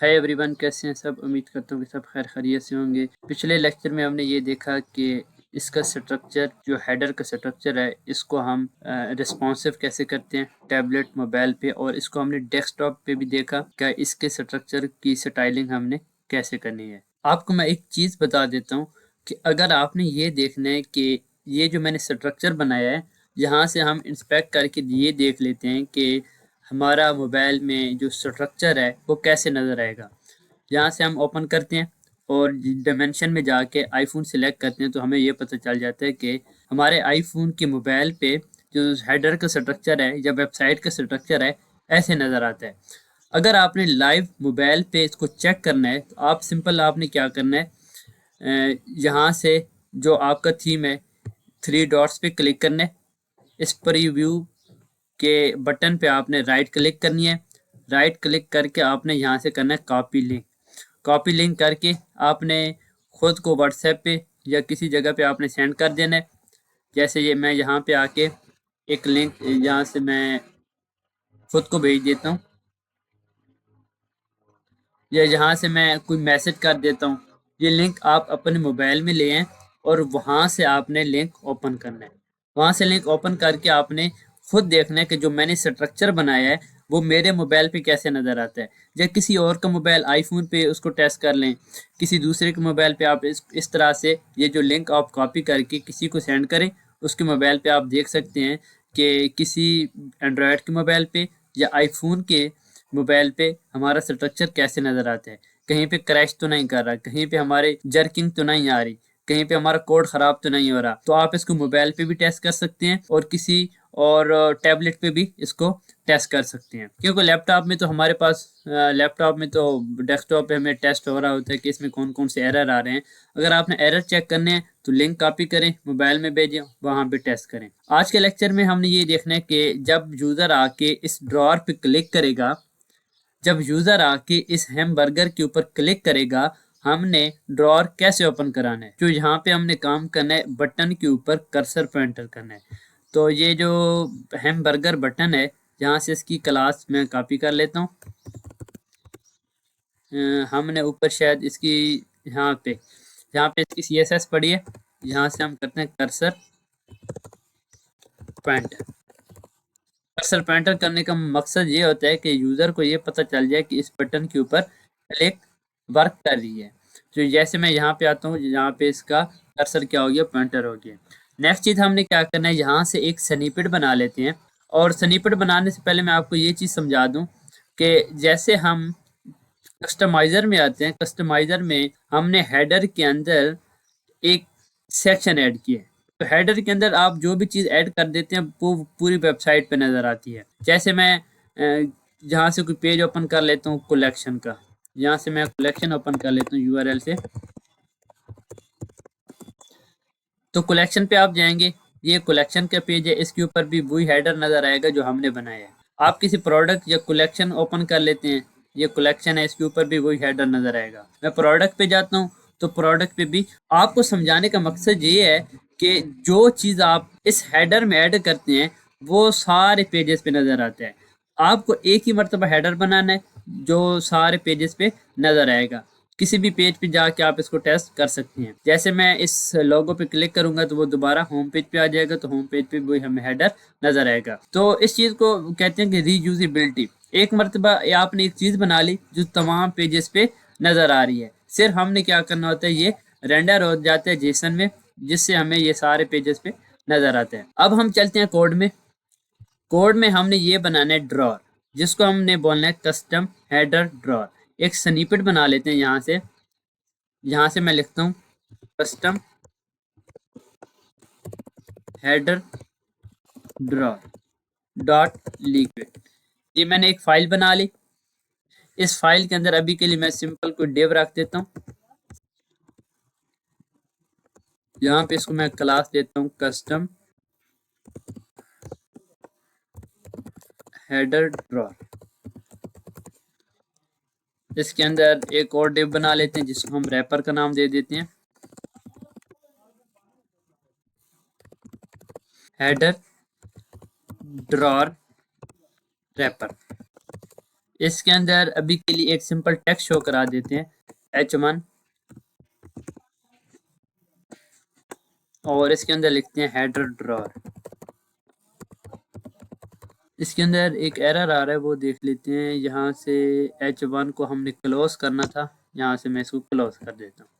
Hi everyone, कैसे हैं सब। उम्मीद करता हूँ कि सब खैर खैरियत से होंगे। पिछले लेक्चर में हमने ये देखा कि इसका स्ट्रक्चर, जो हेडर का स्ट्रक्चर है, इसको हम रिस्पॉन्सिव कैसे करते हैं टैबलेट मोबाइल पे, और इसको हमने डेस्कटॉप पे भी देखा कि इसके स्ट्रक्चर की स्टाइलिंग हमने कैसे करनी है। आपको मैं एक चीज़ बता देता हूँ कि अगर आपने ये देखना है कि ये जो मैंने स्ट्रक्चर बनाया है, यहाँ से हम इंस्पेक्ट करके ये देख लेते हैं कि हमारा मोबाइल में जो स्ट्रक्चर है वो कैसे नज़र आएगा। यहाँ से हम ओपन करते हैं और डायमेंशन में जाके आईफोन सेलेक्ट करते हैं, तो हमें ये पता चल जाता है कि हमारे आईफोन के मोबाइल पे जो हेडर का स्ट्रक्चर है या वेबसाइट का स्ट्रक्चर है, ऐसे नज़र आता है। अगर आपने लाइव मोबाइल पे इसको चेक करना है तो आप सिंपल आपने क्या करना है, यहाँ से जो आपका थीम है, थ्री डॉट्स पे क्लिक करना है। इस प्रीव्यू के बटन पे आपने राइट क्लिक करनी है। राइट क्लिक करके आपने यहाँ से करना है कॉपी लिंक। कॉपी लिंक करके आपने खुद को व्हाट्सएप पे या किसी जगह पे आपने सेंड कर देना है। जैसे ये मैं यहाँ पे आके एक लिंक यहाँ से मैं खुद को भेज देता हूँ, या यहाँ से मैं कोई मैसेज कर देता हूँ। ये लिंक आप अपने मोबाइल में ले आएं और वहाँ से आपने लिंक ओपन करना है। वहाँ से लिंक ओपन करके आपने खुद देखना है कि जो मैंने स्ट्रक्चर बनाया है वो मेरे मोबाइल पे कैसे नज़र आता है। या किसी और का मोबाइल आईफोन पे उसको टेस्ट कर लें, किसी दूसरे के मोबाइल पे आप इस तरह से ये जो लिंक आप कॉपी करके किसी को सेंड करें, उसके मोबाइल पे आप देख सकते हैं कि किसी एंड्रॉयड के मोबाइल पे या आईफोन के मोबाइल पे हमारा स्ट्रक्चर कैसे नज़र आता है। कहीं पे क्रैश तो नहीं कर रहा, कहीं पे हमारे जर्किंग तो नहीं आ रही, कहीं पे हमारा कोड ख़राब तो नहीं हो रहा। तो आप इसको मोबाइल पे भी टेस्ट कर सकते हैं और किसी और टैबलेट पे भी इसको टेस्ट कर सकते हैं। क्योंकि लैपटॉप में तो हमारे पास लैपटॉप में तो डेस्कटॉप पे हमें टेस्ट हो रहा होता है कि इसमें कौन कौन से एरर आ रहे हैं। अगर आपने एरर चेक करने हैं तो लिंक कॉपी करें, मोबाइल में भेजें, वहाँ पे टेस्ट करें। आज के लेक्चर में हमने ये देखना है कि जब यूज़र आके इस ड्रॉअर पे क्लिक करेगा, जब यूजर आके इस हैमबर्गर के ऊपर क्लिक करेगा, हमने ड्रॉअर कैसे ओपन कराना है। जो यहाँ पे हमने काम करना है, बटन के ऊपर कर्सर पे एंटर करना है। तो ये जो हैमबर्गर बटन है, यहाँ से इसकी क्लास मैं कॉपी कर लेता हूँ। हमने ऊपर शायद इसकी यहाँ पे इसकी CSS पड़ी है। यहाँ से हम करते हैं कर्सर पॉइंटर। कर्सर पॉइंटर करने का मकसद ये होता है कि यूज़र को ये पता चल जाए कि इस बटन के ऊपर क्लिक वर्क कर रही है। तो जैसे मैं यहाँ पे आता हूँ, यहाँ पे इसका कर्सर क्या हो गया, पॉइंटर हो गया। नेक्स्ट चीज़ हमने क्या करना है, यहाँ से एक स्निपेट बना लेते हैं। और स्निपेट बनाने से पहले मैं आपको ये चीज़ समझा दूँ कि जैसे हम कस्टमाइज़र में आते हैं, कस्टमाइज़र में हमने हेडर के अंदर एक सेक्शन ऐड किया है। तो हेडर के अंदर आप जो भी चीज़ ऐड कर देते हैं वो पूरी वेबसाइट पे नज़र आती है। जैसे मैं यहाँ से कोई पेज ओपन कर लेता हूँ कलेक्शन का, यहाँ से मैं कलेक्शन ओपन कर लेता हूँ URL से। तो कलेक्शन पे आप जाएंगे, ये कलेक्शन का पेज है, इसके ऊपर भी वही हेडर नज़र आएगा जो हमने बनाया है। आप किसी प्रोडक्ट या कलेक्शन ओपन कर लेते हैं, ये कलेक्शन है, इसके ऊपर भी वही हेडर नज़र आएगा। मैं प्रोडक्ट पे जाता हूँ तो प्रोडक्ट पे भी आपको समझाने का मकसद ये है कि जो चीज़ आप इस हेडर में ऐड करते हैं वो सारे पेजेस पे नज़र आता है। आपको एक ही मरतबा हेडर बनाना है जो सारे पेजेस पे नज़र आएगा। किसी भी पेज पे जाके आप इसको टेस्ट कर सकते हैं। जैसे मैं इस लोगो पे क्लिक करूंगा तो वो दोबारा होम पेज पे आ जाएगा, तो होम पेज पे भी हमें हेडर नजर आएगा। तो इस चीज को कहते हैं कि रीयूजेबिलिटी। एक मरतबा आपने एक चीज बना ली जो तमाम पेजेस पे नजर आ रही है, सिर्फ हमने क्या करना होता है, ये रेंडर हो जाते हैं जेसन में, जिससे हमें ये सारे पेजेस पे नजर आते हैं। अब हम चलते हैं कोड में। कोड में हमने ये बनाना है ड्रॉर, जिसको हमने बोलना है कस्टम हेडर ड्रॉर। एक स्निपेट बना लेते हैं यहाँ से। यहाँ से मैं लिखता हूँ custom header drawer dot liquid. ये मैंने एक फाइल बना ली। इस फाइल के अंदर अभी के लिए मैं सिंपल कोई डेव रख देता हूँ। यहाँ पे इसको मैं क्लास देता हूँ कस्टम हेडर ड्रॉर। इसके अंदर एक और डिव बना लेते हैं जिसको हम रैपर का नाम दे देते हैं हेडर ड्रॉर रैपर। इसके अंदर अभी के लिए एक सिंपल टेक्स्ट शो करा देते हैं H1 और इसके अंदर लिखते हैं हेडर ड्रॉर। इसके अंदर एक एरर आ रहा है वो देख लेते हैं। यहाँ से H1 को हमने क्लोज करना था, यहाँ से मैं इसको क्लोज कर देता हूँ।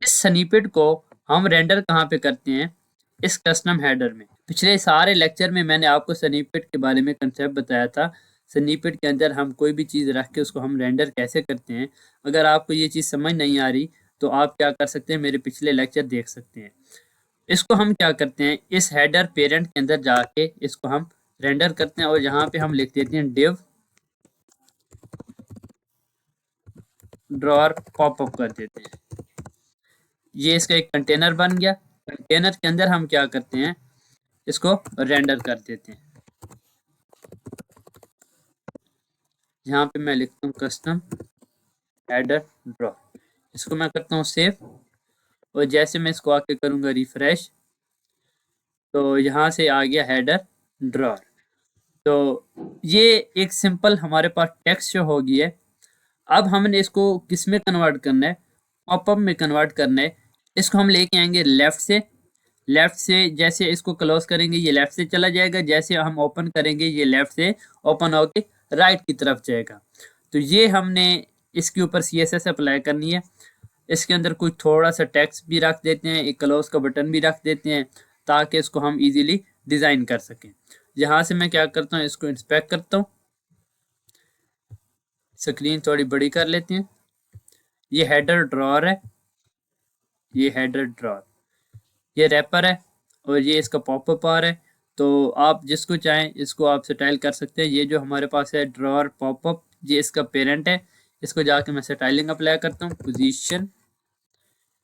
इस स्निपेट को हम रेंडर कहाँ पे करते हैं, इस कस्टम हेडर में। पिछले सारे लेक्चर में मैंने आपको स्निपेट के बारे में कंसेप्ट बताया था। स्निपेट के अंदर हम कोई भी चीज़ रख के उसको हम रेंडर कैसे करते हैं। अगर आपको ये चीज़ समझ नहीं आ रही तो आप क्या कर सकते हैं, मेरे पिछले लेक्चर देख सकते हैं। इसको हम क्या करते हैं, इस हेडर पेरेंट के अंदर जाके इसको हम रेंडर करते हैं और यहाँ पे हम लिख देते हैं div ड्रॉर पॉपअप कर देते हैं। ये इसका एक कंटेनर बन गया। कंटेनर के अंदर हम क्या करते हैं, इसको रेंडर कर देते हैं। यहाँ पे मैं लिखता हूँ कस्टम हेडर ड्रॉ, इसको मैं करता हूँ सेव और जैसे मैं इसको आके करूँगा रिफ्रेश तो यहाँ से आ गया हेडर ड्रॉर। तो ये एक सिंपल हमारे पास टेक्स्ट शो होगी है। अब हमने इसको किस में कन्वर्ट करना है, पॉपअप में कन्वर्ट करना है। इसको हम लेके आएंगे लेफ्ट से जैसे इसको क्लोज करेंगे ये लेफ्ट से चला जाएगा, जैसे हम ओपन करेंगे ये लेफ्ट से ओपन होके राइट की तरफ जाएगा। तो ये हमने इसके ऊपर CSS अप्लाई करनी है। इसके अंदर कुछ थोड़ा सा टेक्स्ट भी रख देते हैं, एक क्लोज का बटन भी रख देते हैं ताकि इसको हम इजीली डिज़ाइन कर सकें। यहाँ से मैं क्या करता हूँ, इसको इंस्पेक्ट करता हूँ, स्क्रीन थोड़ी बड़ी कर लेते हैं। ये हेडर ड्रॉर है, ये हेडर ड्रॉर, ये रैपर है और ये इसका पॉपअप आ रहा है। तो आप जिसको चाहें इसको आप स्टाइल कर सकते हैं। ये जो हमारे पास है ड्रॉर पॉपअप, ये इसका पेरेंट है। इसको जाके मैं स्टाइलिंग अप्लाई करता हूँ, पोजीशन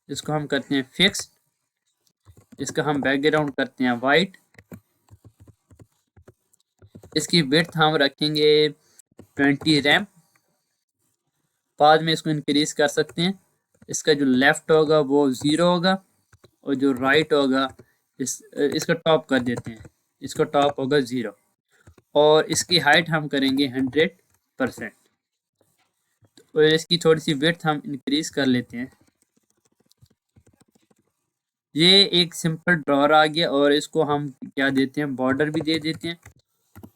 इसको हम करते हैं फिक्स, इसका हम बैकग्राउंड करते हैं वाइट, इसकी विड्थ हम रखेंगे 20 रैम, बाद में इसको इंक्रीज कर सकते हैं। इसका जो लेफ्ट होगा वो 0 होगा और जो राइट होगा इसका टॉप कर देते हैं, इसका टॉप होगा 0 और इसकी हाइट हम करेंगे 100% और इसकी थोड़ी सी विड्थ हम इंक्रीज कर लेते हैं। ये एक सिंपल ड्रॉर आ गया और इसको हम क्या देते हैं, बॉर्डर भी दे देते हैं।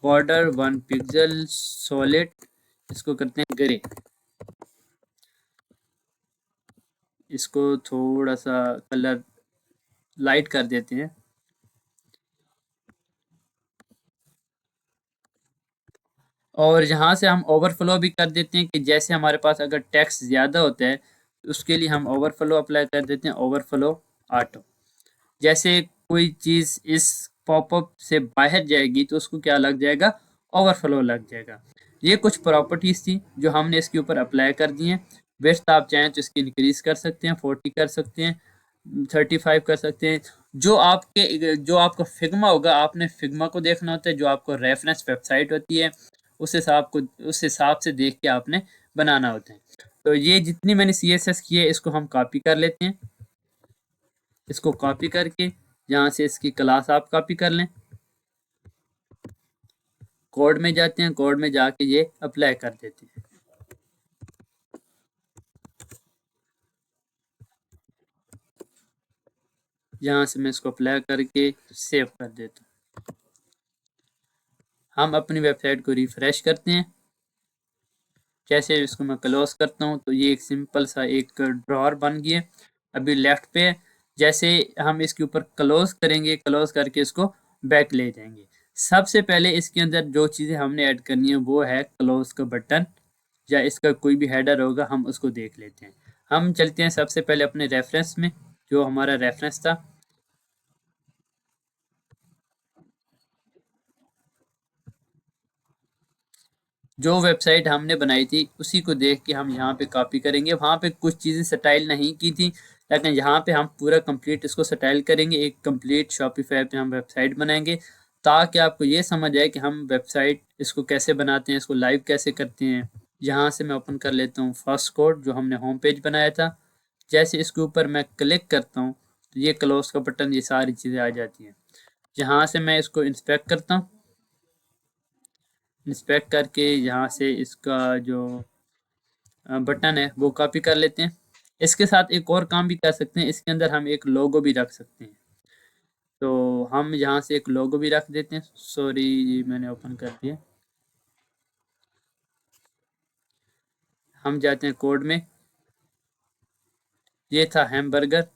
बॉर्डर 1 पिक्सल सॉलिड, इसको करते हैं ग्रे, इसको थोड़ा सा कलर लाइट कर देते हैं। और यहाँ से हम ओवरफ्लो भी कर देते हैं कि जैसे हमारे पास अगर टेक्स्ट ज़्यादा होता है तो उसके लिए हम ओवरफ्लो अप्लाई कर देते हैं, ओवरफ्लो ऑटो। जैसे कोई चीज़ इस पॉपअप से बाहर जाएगी तो उसको क्या लग जाएगा, ओवरफ्लो लग जाएगा। ये कुछ प्रॉपर्टीज़ थी जो हमने इसके ऊपर अप्लाई कर दी हैं। विड्थ आप चाहें तो इसकी इंक्रीज कर सकते हैं, 40 कर सकते हैं, 35 कर सकते हैं। जो आपका फिग्मा होगा, आपने फिग्मा को देखना होता है, जो आपको रेफरेंस वेबसाइट होती है उस हिसाब से देख के आपने बनाना होता है। तो ये जितनी मैंने CSS की है इसको हम कॉपी कर लेते हैं। इसको कॉपी करके यहाँ से इसकी क्लास आप कॉपी कर लें, कोड में जाते हैं, कोड में जाके ये अप्लाई कर देते हैं। यहाँ से मैं इसको अप्लाई करके सेव कर देता हूँ। हम अपनी वेबसाइट को रिफ्रेश करते हैं। जैसे इसको मैं क्लोज करता हूँ तो ये एक सिंपल सा एक ड्रॉर बन गया। अभी लेफ्ट पे जैसे हम इसके ऊपर क्लोज करेंगे, क्लोज करके इसको बैक ले जाएंगे। सबसे पहले इसके अंदर जो चीज़ें हमने ऐड करनी है वो है क्लोज का बटन या इसका कोई भी हेडर होगा, हम उसको देख लेते हैं। हम चलते हैं सबसे पहले अपने रेफरेंस में, जो हमारा रेफरेंस था। जो वेबसाइट हमने बनाई थी उसी को देख के हम यहाँ पे कॉपी करेंगे। वहाँ पे कुछ चीज़ें स्टाइल नहीं की थी, लेकिन यहाँ पे हम पूरा कंप्लीट इसको स्टाइल करेंगे। एक कंप्लीट शॉपिफाई पे हम वेबसाइट बनाएंगे ताकि आपको ये समझ आए कि हम वेबसाइट इसको कैसे बनाते हैं, इसको लाइव कैसे करते हैं। यहाँ से मैं ओपन कर लेता हूँ फर्स्ट कोड जो हमने होम पेज बनाया था। जैसे इसके ऊपर मैं क्लिक करता हूँ तो ये क्लोज का बटन, ये सारी चीज़ें आ जाती हैं। यहाँ से मैं इसको इंस्पेक्ट करता हूँ। इंस्पेक्ट करके यहाँ से इसका जो बटन है वो कॉपी कर लेते हैं। इसके साथ एक और काम भी कर सकते हैं, इसके अंदर हम एक लोगो भी रख सकते हैं। तो हम यहाँ से एक लोगो भी रख देते हैं। सॉरी, ये मैंने ओपन कर दिया। हम जाते हैं कोड में, ये था हैमबर्गर।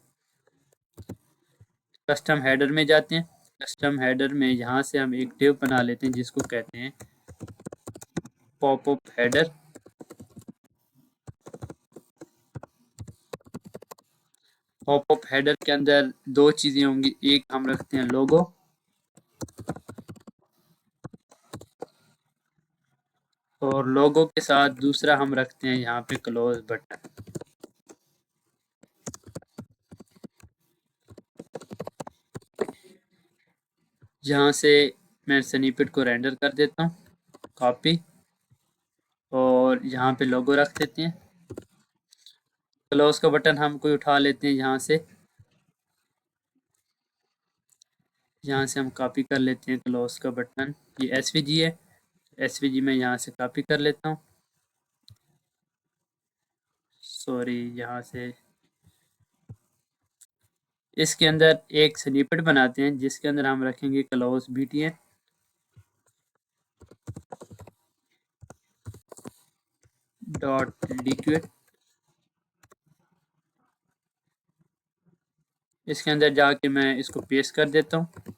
कस्टम हेडर में जाते हैं। कस्टम हेडर में यहाँ से हम एक डिव बना लेते हैं जिसको कहते हैं पॉपअप हेडर। पॉपअप हेडर के अंदर दो चीज़ें होंगी, एक हम रखते हैं लोगो और लोगो के साथ दूसरा हम रखते हैं यहाँ पे क्लोज बटन। यहाँ से मैं स्निपेट को रेंडर कर देता हूँ, कॉपी, और यहाँ पे लोगो रख देते हैं। क्लोज का बटन हम कोई उठा लेते हैं यहाँ से हम कॉपी कर लेते हैं क्लोज का बटन। ये एसवीजी है, एसवीजी में यहाँ से कॉपी कर लेता हूँ। सॉरी, यहाँ से इसके अंदर एक स्निपेट बनाते हैं जिसके अंदर हम रखेंगे क्लोज btn डॉट लिक्विड। इसके अंदर जाके मैं इसको पेस्ट कर देता हूँ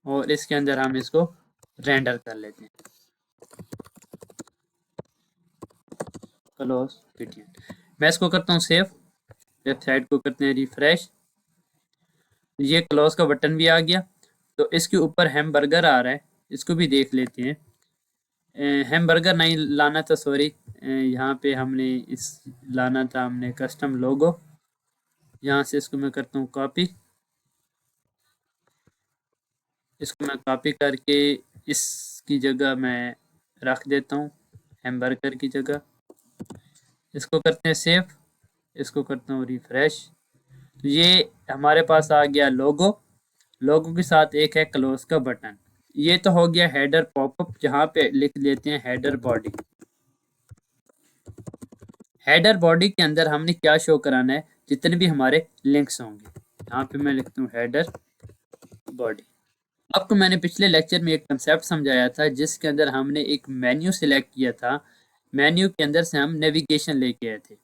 और इसके अंदर हम इसको रेंडर कर लेते हैं क्लोज btn। मैं इसको करता हूँ सेव, वेबसाइट को करते हैं रिफ्रेश। ये क्लोज का बटन भी आ गया। तो इसके ऊपर हैमबर्गर आ रहा है, इसको भी देख लेते हैं। हैमबर्गर नहीं लाना था, सॉरी, यहाँ पे हमने इस लाना था हमने कस्टम लोगो। यहाँ से इसको मैं करता हूँ कॉपी, इसको मैं कॉपी करके इसकी जगह मैं रख देता हूँ हैमबर्गर की जगह। इसको करते हैं सेव, इसको करता हूँ रिफ्रेश। तो ये हमारे पास आ गया लोगो। लोगो के साथ एक है क्लोज का बटन। ये तो हो गया हेडर पॉपअप, जहाँ पे लिख लेते हैं हेडर बॉडी। हेडर बॉडी के अंदर हमने क्या शो कराना है, जितने भी हमारे लिंक्स होंगे। यहाँ पे मैं लिखता हूँ हेडर बॉडी। आपको मैंने पिछले लेक्चर में एक कंसेप्ट समझाया था जिसके अंदर हमने एक मेन्यू सिलेक्ट किया था, मेन्यू के अंदर से हम नेविगेशन लेके आए थे।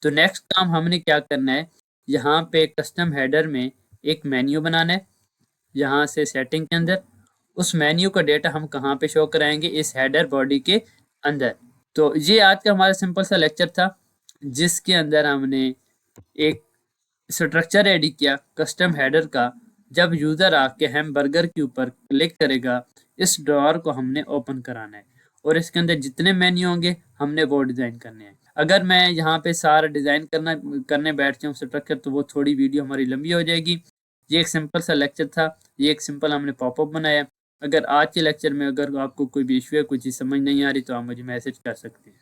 तो नेक्स्ट काम हमने क्या करना है, यहाँ पे कस्टम हेडर में एक मेन्यू बनाना है। यहाँ से सेटिंग के अंदर उस मेन्यू का डेटा हम कहाँ पे शो कराएंगे, इस हेडर बॉडी के अंदर। तो ये आज का हमारा सिंपल सा लेक्चर था जिसके अंदर हमने एक स्ट्रक्चर रेडी किया कस्टम हेडर का। जब यूज़र आके हैमबर्गर के ऊपर क्लिक करेगा, इस ड्रॉअर को हमने ओपन कराना है और इसके अंदर जितने मेन्यू होंगे हमने वो डिज़ाइन करने हैं। अगर मैं यहाँ पे सारा डिज़ाइन करने बैठ जाऊँ स्ट्रक्चर, तो वो थोड़ी वीडियो हमारी लंबी हो जाएगी। ये एक सिंपल सा लेक्चर था, ये एक सिंपल हमने पॉपअप बनाया। अगर आज के लेक्चर में अगर आपको कोई भी इशू है, कोई चीज़ समझ नहीं आ रही, तो आप मुझे मैसेज कर सकते हैं।